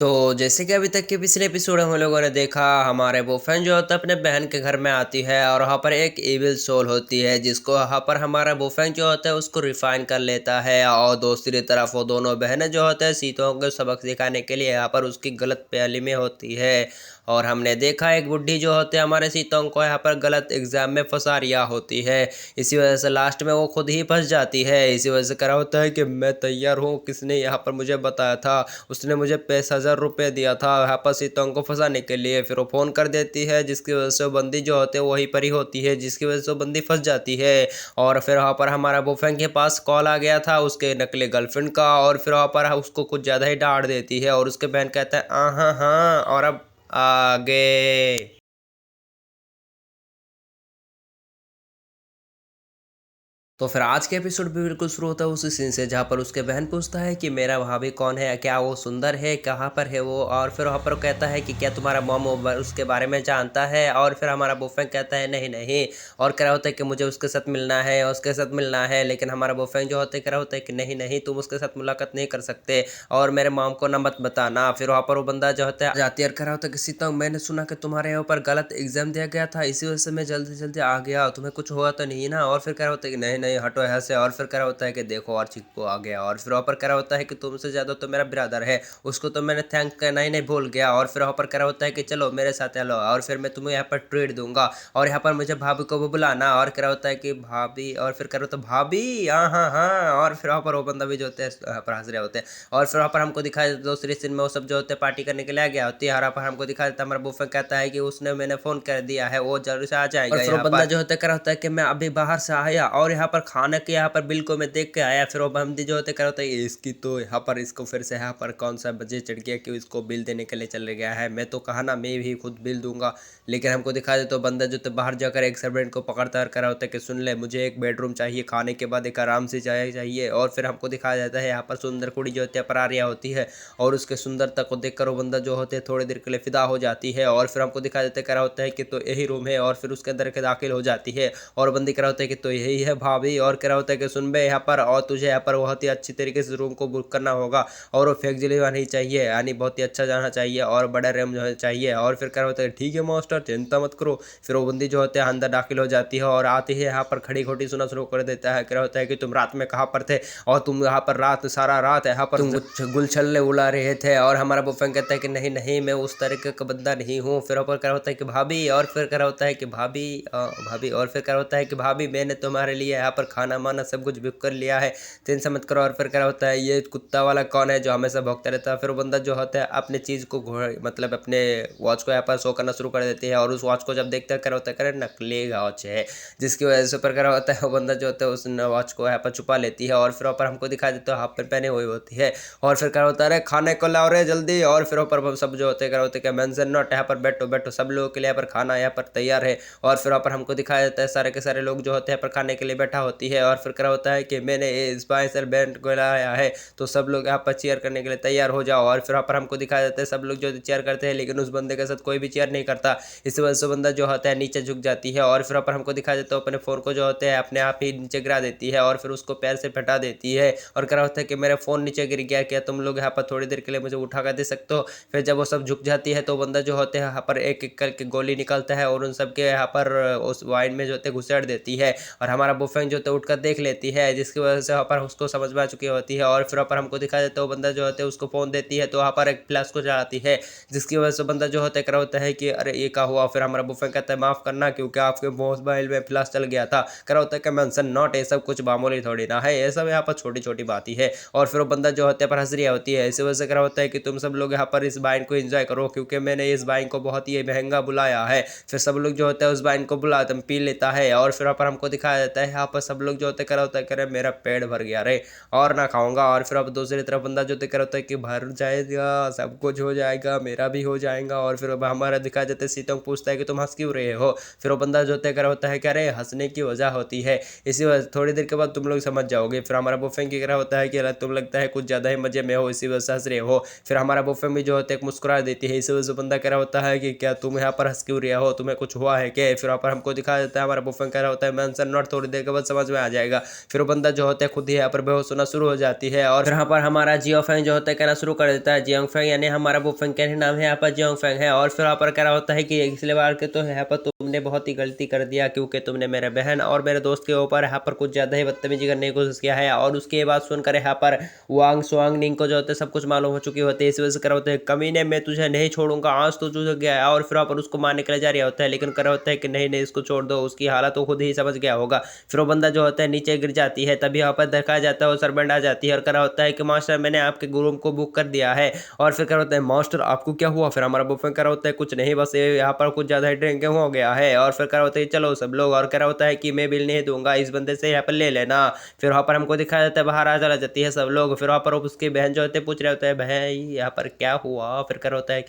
तो जैसे कि अभी तक के पिछले एपिसोड में हम लोगों ने देखा, हमारे बॉयफ्रेंड जो होता है अपने बहन के घर में आती है और वहाँ पर एक इविल सोल होती है जिसको वहाँ पर हमारा बॉयफ्रेंड जो होता है उसको रिफाइन कर लेता है। और दूसरी तरफ वो दोनों बहनें जो होते हैं सीतों को सबक सिखाने के लिए यहाँ पर उसकी गलत पहली में होती है। और हमने देखा एक बुढ़ी जो होते हैं हमारे सीतों को यहाँ पर गलत एग्जाम में फंसा रिया होती है। इसी वजह से लास्ट में वो खुद ही फंस जाती है। इसी वजह से क्या होता है कि मैं तैयार हूँ, किसने यहाँ पर मुझे बताया था, उसने मुझे 50,000 रुपये दिया था यहाँ पर सीतों को फंसाने के लिए। फिर वो फ़ोन कर देती है जिसकी वजह से वो बंदी जो होते हैं वहीं पर ही होती है, जिसकी वजह से वो बंदी फंस जाती है। और फिर वहाँ पर हमारा बॉयफ्रेंड के पास कॉल आ गया था उसके नकली गर्लफ्रेंड का, और फिर वहाँ पर उसको कुछ ज़्यादा ही डांट देती है और उसके बहन कहता है हाँ हाँ, और अब आगे। तो फिर आज के एपिसोड भी बिल्कुल शुरू होता है उसी सीन से जहाँ पर उसके बहन पूछता है कि मेरा भाभी कौन है, क्या वो सुंदर है, कहाँ पर है वो। और फिर वहाँ पर वो कहता है कि क्या तुम्हारा मॉम उसके बारे में जानता है। और फिर हमारा बॉयफ्रेंड कहता है नहीं नहीं। और कह रहा होता है कि मुझे उसके साथ मिलना है, उसके साथ मिलना है। लेकिन हमारा बॉयफ्रेंड जो होता है कह रहा होता है कि नहीं नहीं, तुम उसके साथ मुलाकात नहीं कर सकते और मेरे मॉम को ना मत बताना। फिर वहाँ पर वो बंदा जो होता है जाती है और कह रहा होता है कि सीता, मैंने सुना कि तुम्हारे ऊपर गलत एग्जाम दिया गया था, इसी वजह से मैं जल्दी जल्दी आ गया, तुम्हें कुछ हुआ तो नहीं ना। और फिर कह रहा होता है कि नहीं नहीं हटो यहाँ से। और फिर कह रहा होता है कि देखो और चीज को आ गया। और फिर वहाँ पर कह रहा होता है कि तुमसे ज्यादा तो मेरा ब्रदर है, उसको तो मैंने थैंक कहना ही नहीं भूल गया। और फिर वहाँ पर कह रहा होता है कि चलो मेरे साथ चलो और फिर मैं तुम्हें यहाँ पर ट्रीट दूंगा और यहाँ पर मुझे भाभी को भी बुलाना। और कह रहा होता है कि भाभी, और फिर कह रहा होता है भाभी हाँ हाँ हाँ। और फिर वहाँ पर वो बंदा भी जो होते हैं यहाँ पर हंस रहे होते हैं। और फिर वहाँ पर हमको दिखाया दूसरी सीन में वो सब जो होते हैं पार्टी करने के लिए आ गया होती है। और वहाँ पर हमको दिखा देता है हमारा बुफे कहता है कि उसने मैंने फोन कर दिया है, वो जरूर से आ जाएगा। और फिर वो बंदा जो होता है कह रहा होता है कि मैं अभी बाहर से आया और यहाँ पर खाने के यहाँ पर बिल को मैं देख के आया। फिर वो बंदी जो होते कह रहा होता है इसकी तो यहाँ पर इसको फिर से यहाँ पर कौन सा बजे चढ़ गया कि इसको बिल देने के लिए चले गया है। मैं तो कहा ना मैं भी खुद बिल दूंगा। लेकिन हमको दिखा दे तो बंदा जो तो बाहर जाकर एक सर्वेंट को पकड़ता कर रहा होता है कि सुन ले, मुझे एक बेडरूम चाहिए, खाने के बाद एक आराम से चाहिए। और फिर हमको दिखाया जाता है यहाँ पर सुंदर कुड़ी जो होती है परारिया होती है और उसके सुंदरता को देखकर वो बंदा जो होते हैं थोड़ी देर के लिए फिदा हो जाती है। और फिर हमको दिखा देते करा होता है कि तो यही रूम है। और फिर उसके अंदर के दाखिल हो जाती है और बंदी करा होता है कि तो यही है भाभी। और करा होता है कि सुन बे यहाँ पर, और तुझे यहाँ पर बहुत ही अच्छी तरीके से रूम को बुक करना होगा और वो फैक्जली नहीं चाहिए, यानी बहुत ही अच्छा जाना चाहिए और बड़ा रूम जो है चाहिए। और फिर करा होता है ठीक है मास्टर, चिंता मत करो। फिर वो बंदी जो होते हैं अंदर दाखिल हो जाती है और आती है यहाँ पर खड़ी खोटी सुना शुरू कर देता है। करा होता है कि तुम रात में कहाँ पर थे और तुम यहाँ पर रात सारा रात यहाँ पर तुम गुलछल्ले उड़ा रहे थे। और हमारा बुफन कहता है कि नहीं नहीं, मैं उस तरीके का बंदा नहीं हूँ। फिर ऊपर क्या होता है कि भाभी, और फिर क्या होता है कि भाभी भाभी, और फिर क्या होता है कि भाभी मैंने तुम्हारे लिए यहाँ पर खाना माना सब कुछ बुक कर लिया है, टेंशन मत करो। और फिर क्या होता है ये कुत्ता वाला कौन है जो हमेशा भौंकता रहता है। फिर वो बंदा जो होता है अपने चीज़ को मतलब अपने वॉच को यहाँ पर शो करना शुरू कर देती है और उस वॉच को जब देखते हैं क्या होता है करे नकली वॉच है, जिसकी वजह से ऊपर क्या होता है वो बंदा जो होता है उस वॉच को यहाँ पर छुपा लेती है। और फिर ऊपर हमको दिखा देते हैं हाफ पैंट पहने हुई होती है। और फिर क्या होता है खाने को लाओ रे जल्दी। और फिर ऊपर सब जो होते क्या होते हैं मेंशन नॉट, यहाँ पर बैठो बैठो सब लोगों के लिए यहाँ पर खाना यहाँ पर तैयार है। और फिर वहाँ पर हमको दिखाया जाता है सारे के सारे लोग जो होते हैं पर खाने के लिए बैठा होती है। और फिर क्या होता है कि मैंने ये स्पाइसर बैंड को लाया है तो सब लोग यहाँ पर चेयर करने के लिए तैयार हो जाओ। और फिर वहाँ पर हमको दिखाया जाता है सब लोग जो चेयर करते हैं लेकिन उस बंदे के साथ कोई भी चेयर नहीं करता। इस वजह से बंदा जो होता है नीचे झुक जाती है। और फिर वहाँ पर हमको दिखाया जाता है अपने फ़ोन को जो होते हैं अपने आप ही नीचे गिरा देती है और फिर उसको पैर से फटा देती है। और क्या होता है कि मेरा फ़ोन नीचे गिर गया, क्या तुम लोग यहाँ पर थोड़ी देर के लिए मुझे उठा कर दे सकते हो। फिर जब वो सब झुक जाती है तो बंदा जो होते हैं यहाँ पर एक एक करके गोली निकालता है और उन सबके यहाँ पर उस वाइन में जो होते घुसेड़ देती है। और हमारा बुफेंग जो होता है उठकर देख लेती है जिसकी वजह से वहाँ पर उसको समझ में आ चुकी होती है। और फिर वहाँ पर हमको दिखा देता है वो बंदा जो होता है उसको फ़ोन देती है तो वहाँ पर एक फ्लैश को चलाती है जिसकी वजह से बंदा जो होता है करा होता है कि अरे ये क्या हुआ। फिर हमारा बुफेंग कहता है माफ़ करना क्योंकि आपके मोबाइल में फ्लैश चल गया था। करा होता है कि मेंशन नॉट, ये सब कुछ मामूली थोड़ी ना है, ये सब यहाँ पर छोटी छोटी बात ही है। और फिर वो बंदा जो होता है पर हंस रही होती है। इसी वजह से क्या होता है कि तुम सब लोग यहाँ पर इस वाइन को एंजॉय करो क्योंकि मैंने इस वाइन को बहुत ही महंगा बुलाया है। फिर सब लोग जो होता है उस वाइन को बुलाते पी लेता है। और फिर वहाँ पर हमको दिखाया जाता है यहाँ पर सब लोग जो होते करा होता है करे मेरा पेट भर गया रे और ना खाऊंगा। और फिर अब दूसरी तरफ बंदा जो करा होता है कि भर जाएगा, सब कुछ हो जाएगा, मेरा भी हो जाएगा। और फिर अब हमारा दिखाया जाता है सीतों पूछता है कि तुम हंस क्यों रहे हो। फिर वो बंदा जो करा होता है कि अरे हंसने की वजह होती है, इसी वजह थोड़ी देर के बाद तुम लोग समझ जाओगे। फिर हमारा बुफेंग की करा होता है कि तुम लगता है कुछ ज़्यादा ही मजे में हो, इसी वजह से हंस रहे हो। फिर हमारा बुफेंग भी जो होता है मुस्कुरा देती है। इसी वजह से बंदा कह रहा होता है कि क्या तुम यहाँ पर हंस क्यों रहे हो, तुम्हें कुछ हुआ है क्या। फिर वहाँ पर हमको दिखा देता है हमारा बुफेंग कह रहा होता है मेंशन नॉट, थोड़ी देर के बाद समझ में आ जाएगा। फिर वो बंदा जो होता है खुद ही यहाँ पर बेहोश होना शुरू हो जाती है और यहाँ पर हमारा जियो फेंग जो होता है कहना शुरू कर देता है जियोंग फेंग, यानी हमारा वो फेंग का ही नाम है यहाँ पर जियोंग फेंग है। और फिर यहाँ पर कह रहा होता है कि पिछले बार के तो यहाँ पर तुमने बहुत ही गलती कर दिया, क्योंकि तुमने मेरे बहन और मेरे दोस्त के ऊपर यहाँ पर कुछ ज़्यादा ही बदतमीजी करने की कोशिश किया है। और उसके बाद सुनकर यहाँ पर वांग सुआंग निंग को जो होता है सब कुछ मालूम हो चुकी होती है। इस वजह से कर होता है कमीने मैं तुझे नहीं छोड़ूंगा, आज तो तुझे गया है। और फिर यहाँ पर उसको मारने के लिए जा रहा होता है, लेकिन कर होता है कि नहीं नहीं इसको छोड़ दो, उसकी हालत तो खुद ही समझ गया होगा। फिर वो बंदा जो होता है नीचे गिर जाती है, तभी यहाँ पर दिखाया जाता है वो सरबंड आ जाती है और करा होता है कि मास्टर मैंने आपके रूम को बुक कर दिया है। और फिर क्या होता है मास्टर आपको क्या हुआ? फिर हमारा बुफे करा होता है कुछ नहीं, बस ये यहाँ पर कुछ ज़्यादा ड्रिंकिंग हो गया है। और फिर करा होता है चलो सब लोग, और करा होता है कि मैं बिल नहीं दूंगा, इस बंदे से यहाँ पर ले लेना। फिर वहाँ पर हमको दिखाया जाता है बाहर आ चला जाती है सब लोग। फिर वहाँ पर उसकी बहन जो होते हैं पूछ रहे होते हैं भाई यहाँ पर क्या हुआ? फिर करा होता है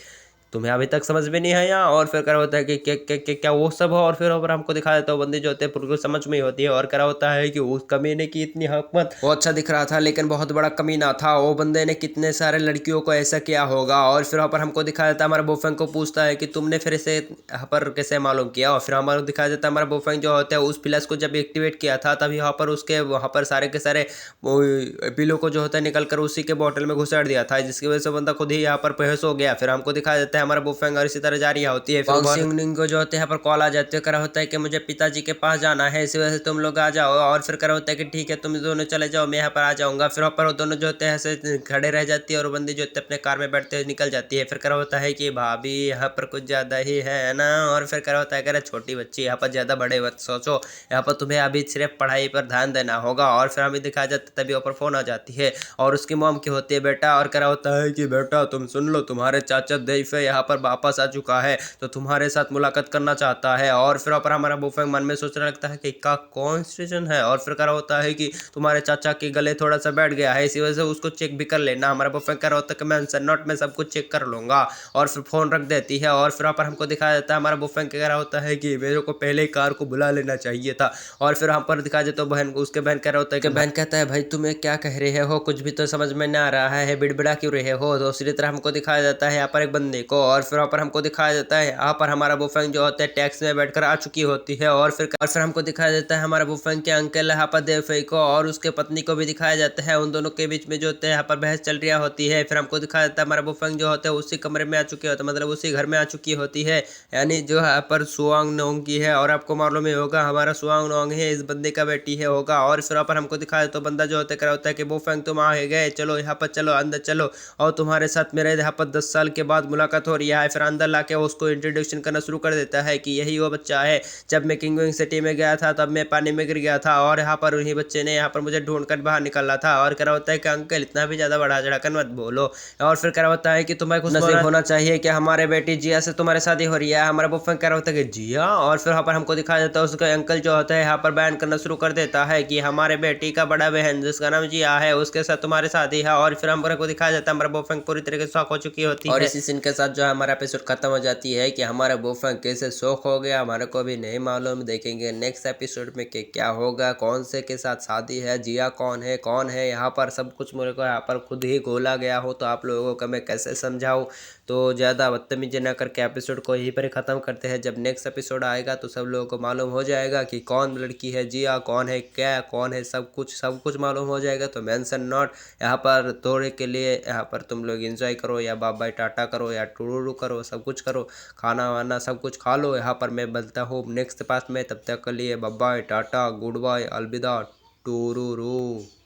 तुम्हें अभी तक समझ में नहीं आया? और फिर करा होता है कि क्या वो सब हो। और फिर ऊपर हमको दिखा देता है वो बंदी जो होते हैं बिल्कुल समझ में ही होती है। और करा होता है कि उस कमीने की इतनी हकमत, वो अच्छा दिख रहा था लेकिन बहुत बड़ा कमीना था, वो बंदे ने कितने सारे लड़कियों को ऐसा किया होगा। और फिर वहाँ पर हमको दिखाया जाता है हमारा बोफेंग को पूछता है कि तुमने फिर इसे यहाँ पर कैसे मालूम किया? और फिर हमारा दिखाया जाता है हमारा बोफेंग जो होता है उस प्लस को जब एक्टिवेट किया था तभी यहाँ पर उसके वहाँ पर सारे के सारे बिलों को जो होता है निकल कर उसी के बोतल में घुसाड़ दिया था, जिसकी वजह से बंदा खुद ही यहाँ पर बेहोश हो गया। फिर हमको दिखाया जाता है हमारा बोफेंग और इसी तरह जारी होती है। फिर को जो होते हैं यहाँ पर कॉल आ जाती है, करा होता है कि मुझे पिताजी के पास जाना है, इसी वजह से तुम लोग आ जाओ। और फिर करा होता है कि ठीक है तुम दोनों चले जाओ, मैं यहाँ पर आ जाऊंगा। फिर वहाँ पर वो दोनों जो होते हैं ऐसे खड़े रह जाती है और बंदी जो होते हैं अपने कार में बैठते हुए निकल जाती है। फिर करा होता है कि भाभी यहाँ पर कुछ ज़्यादा ही है ना। और फिर करा होता है कह छोटी बच्ची यहाँ पर ज़्यादा बड़े मत सोचो, यहाँ पर तुम्हें अभी सिर्फ पढ़ाई पर ध्यान देना होगा। और फिर हमें दिखाया जाता है तभी ऊपर फ़ोन आ जाती है और उसकी मॉम की होती है बेटा। और करा होता है कि बेटा तुम सुन लो, तुम्हारे चाचा दैफ यहाँ पर वापस आ चुका है तो तुम्हारे साथ मुलाकात करना चाहता है। और फिर पर हमारा बुफेंग मन में सोचने लगता है कि क्या कॉन्स्टिट्यूशन है। और फिर करा होता है कि तुम्हारे चाचा के गले थोड़ा सा बैठ गया है, इसी वजह से उसको चेक भी कर लेना। हमारा बुफेंग करा होता है कि मैं आंसर नोट में सब कुछ चेक कर लूंगा। और फिर फोन रख देती है। और फिर पर हमको दिखाया जाता है हमारा बुफेंग कह रहा होता है कि मेरे को पहले ही कार को बुला लेना चाहिए था। और फिर हम पर दिखाया जाता है बहन उसके बहन कह रहा होता है कि बहन कहता है भाई तुम्हें क्या कह रहे हो, कुछ भी तो समझ में ना आ रहा है, बिड़बिड़ा क्यों रहे हो? तो दूसरी तरह हमको दिखाया जाता है यहाँ पर एक बंदे को। और फिर वहाँ पर हमको दिखाया जाता है यहाँ पर हमारा बुफेंग जो होता है टैक्स में बैठकर आ चुकी होती है। और फिर हमको दिखाया जाता है हमारा बुफेंग के अंकल यहाँ पर देवफई को और उसके पत्नी को भी दिखाया जाता है। उन दोनों के बीच में जो होता है यहाँ पर बहस चल रही होती है। फिर हमको दिखाया जाता है हमारा बुफेंग जो होता है उसी कमरे में आ चुकी होता है, मतलब उसी घर में आ चुकी होती है, यानी जो यहाँ पर सुआंग नोंग की है। और आपको मालूम ही होगा हमारा सुआंग नोंग है इस बंदे का बेटी है होगा। और फिर पर हमको दिखाया तो बंदा जो होता है करा होता है कि बुफेंग तुम आ गए, चलो यहाँ पर चलो अंदर चलो, और तुम्हारे साथ मेरे यहाँ पर 10 साल के बाद मुलाकात हो रही है। फिर अंदर लाके उसको इंट्रोडक्शन करना शुरू कर देता है कि यही वो बच्चा है, जब मैं किंगविंग सिटी में गया था तब मैं पानी में गिर गया था और यहाँ पर उन्हीं बच्चे ने यहाँ पर मुझे ढूंढ कर बाहर निकाला था। और करा होता है कि अंकल इतना भी ज़्यादा बढ़ा चढ़ाकर मत बोलो। और फिर करा होता है कि तुम्हें खुश नसीब होना चाहिए कि हमारे बेटी जिया से तुम्हारी शादी हो रही है। हमारा बुफेंग कह रहा होता है कि जिया। और फिर यहाँ पर हमको दिखाया जाता है उसका अंकल जो होता है यहाँ पर बयान करना शुरू कर देता है कि हमारे बेटी का बड़ा बहन जिसका नाम जिया है उसके साथ तुम्हारी शादी है। और फिर हमको दिखाया जाता है हमारा बुफेंग पूरी तरीके से शौक हो चुकी होती है। और इसी सीन के साथ जो है हमारा एपिसोड खत्म हो जाती है कि हमारा बुफेंग कैसे शौक हो गया हमारे को भी नहीं मालूम। देखेंगे नेक्स्ट एपिसोड में कि क्या होगा, कौन से के साथ शादी है, जिया कौन है यहाँ पर, सब कुछ मेरे को यहाँ पर खुद ही गोला गया हो तो आप लोगों को मैं कैसे समझाऊँ। तो ज़्यादा बदतमीजी ना करके एपिसोड को यहीं पर ही ख़त्म करते हैं। जब नेक्स्ट एपिसोड आएगा तो सब लोगों को मालूम हो जाएगा कि कौन लड़की है जिया, कौन है क्या, कौन है, सब कुछ मालूम हो जाएगा। तो मेंशन नॉट यहाँ पर थोड़े के लिए यहाँ पर तुम लोग एंजॉय करो या बाय बाय टाटा करो या टूरू करो, सब कुछ करो, खाना वाना सब कुछ खा लो। यहाँ पर मैं मिलता हूँ नेक्स्ट पार्ट में, तब तक के लिए bye bye ta-ta goodbye अलविदा टूरू।